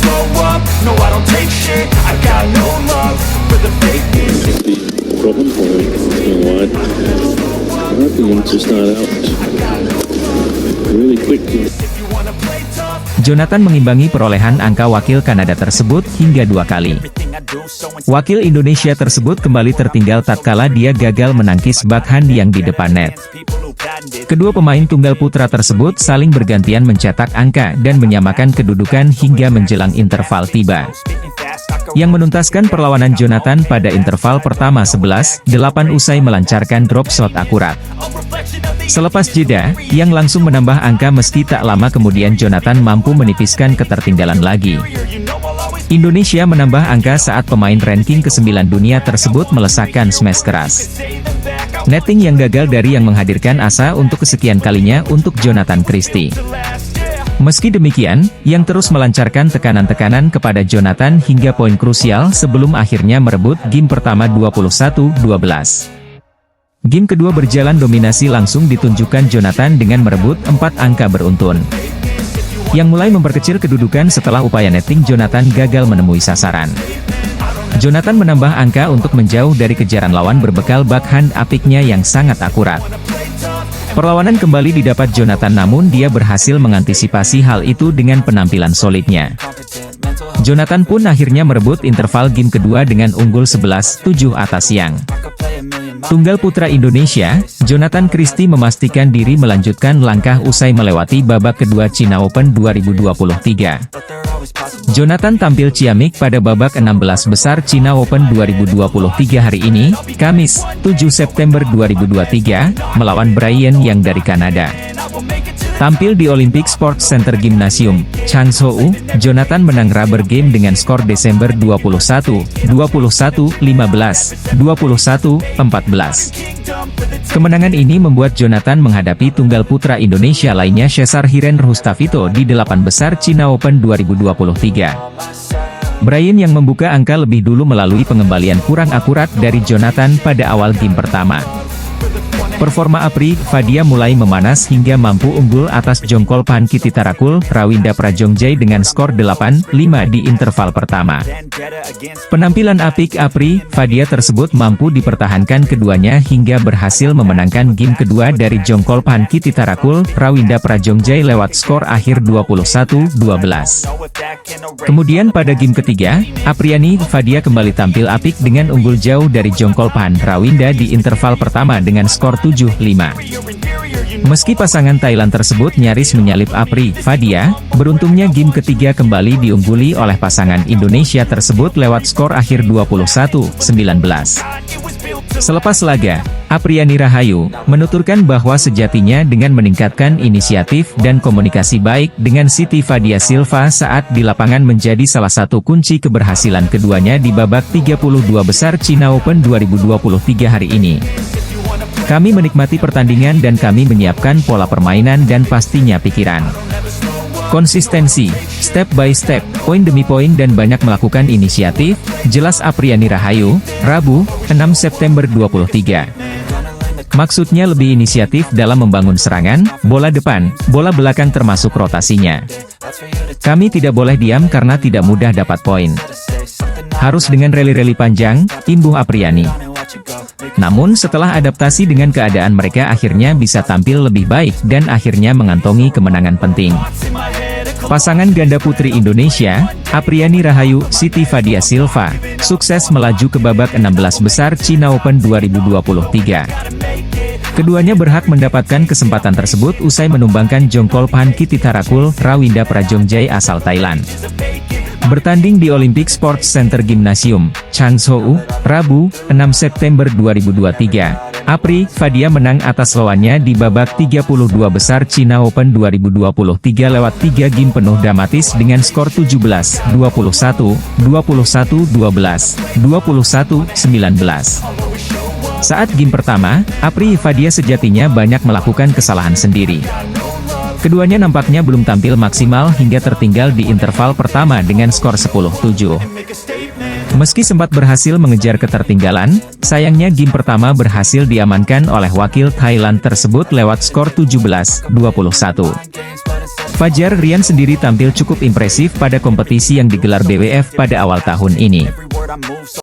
slow up, no I don't take shit, I got no love for the fakeness. Problem for him, you know what? I'm hoping him to start out really quick. Jonathan mengimbangi perolehan angka wakil Kanada tersebut hingga 2 kali. Wakil Indonesia tersebut kembali tertinggal tatkala dia gagal menangkis backhand yang di depan net. Kedua pemain tunggal putra tersebut saling bergantian mencetak angka dan menyamakan kedudukan hingga menjelang interval tiba, yang menuntaskan perlawanan Jonathan pada interval pertama 11-8 usai melancarkan drop shot akurat. Selepas jeda, yang langsung menambah angka meski tak lama kemudian Jonathan mampu menipiskan ketertinggalan lagi. Indonesia menambah angka saat pemain ranking ke-9 dunia tersebut melesakkan smash keras. Netting yang gagal dari yang menghadirkan asa untuk kesekian kalinya untuk Jonathan Christie. Meski demikian, yang terus melancarkan tekanan-tekanan kepada Jonathan hingga poin krusial sebelum akhirnya merebut game pertama 21-12. Game kedua berjalan dominasi langsung ditunjukkan Jonathan dengan merebut 4 angka beruntun, yang mulai memperkecil kedudukan setelah upaya netting Jonathan gagal menemui sasaran. Jonathan menambah angka untuk menjauh dari kejaran lawan berbekal backhand apiknya yang sangat akurat. Perlawanan kembali didapat Jonathan namun dia berhasil mengantisipasi hal itu dengan penampilan solidnya. Jonathan pun akhirnya merebut interval game kedua dengan unggul 11-7 atas Yang. Tunggal putra Indonesia, Jonathan Christie memastikan diri melanjutkan langkah usai melewati babak kedua China Open 2023. Jonathan tampil ciamik pada babak 16 besar China Open 2023 hari ini, Kamis, 7 September 2023, melawan Brian Yang dari Kanada. Tampil di Olympic Sports Center Gymnasium, Changzhou, Jonathan menang rubber game dengan skor Desember 21, 21, 15, 21, 14. Kemenangan ini membuat Jonathan menghadapi tunggal putra Indonesia lainnya Cesar Hiren Rustavito di 8 besar China Open 2023. Brian yang membuka angka lebih dulu melalui pengembalian kurang akurat dari Jonathan pada awal game pertama. Performa Apri Fadia mulai memanas hingga mampu unggul atas Jongkol Pankiti Tarakul, Rawinda Prajongjai dengan skor 8-5 di interval pertama. Penampilan apik Apri Fadia tersebut mampu dipertahankan keduanya hingga berhasil memenangkan game kedua dari Jongkol Pankiti Tarakul, Rawinda Prajongjai lewat skor akhir 21-12. Kemudian pada game ketiga, Apriani Fadia kembali tampil apik dengan unggul jauh dari Jongkol Pan Rawinda di interval pertama dengan skor 7-5. Meski pasangan Thailand tersebut nyaris menyalip Apri Fadia, beruntungnya game ketiga kembali diungguli oleh pasangan Indonesia tersebut lewat skor akhir 21-19. Selepas laga, Apriani Rahayu menuturkan bahwa sejatinya dengan meningkatkan inisiatif dan komunikasi baik dengan Siti Fadia Silva saat di lapangan menjadi salah satu kunci keberhasilan keduanya di babak 32 besar China Open 2023 hari ini. Kami menikmati pertandingan dan kami menyiapkan pola permainan dan pastinya pikiran. Konsistensi, step by step, poin demi poin dan banyak melakukan inisiatif, jelas Apriani Rahayu, Rabu, 6 September 2023. Maksudnya lebih inisiatif dalam membangun serangan, bola depan, bola belakang termasuk rotasinya. Kami tidak boleh diam karena tidak mudah dapat poin. Harus dengan rally-rally panjang, imbuh Apriani. Namun setelah adaptasi dengan keadaan mereka akhirnya bisa tampil lebih baik dan akhirnya mengantongi kemenangan penting. Pasangan ganda putri Indonesia, Apriani Rahayu, Siti Fadia Silva, sukses melaju ke babak 16 besar China Open 2023. Keduanya berhak mendapatkan kesempatan tersebut usai menumbangkan Jongkol Pankiti Tarakul, Rawinda Prajongjai asal Thailand. Bertanding di Olympic Sports Center Gymnasium, Changzhou, Rabu, 6 September 2023. Apri Fadia menang atas lawannya di babak 32 besar China Open 2023 lewat 3 game penuh dramatis dengan skor 17, 21, 21, 12, 21, 19. Saat game pertama, Apri Fadia sejatinya banyak melakukan kesalahan sendiri. Keduanya nampaknya belum tampil maksimal hingga tertinggal di interval pertama dengan skor 10-7. Meski sempat berhasil mengejar ketertinggalan, sayangnya game pertama berhasil diamankan oleh wakil Thailand tersebut lewat skor 17-21. Fajar Rian sendiri tampil cukup impresif pada kompetisi yang digelar BWF pada awal tahun ini.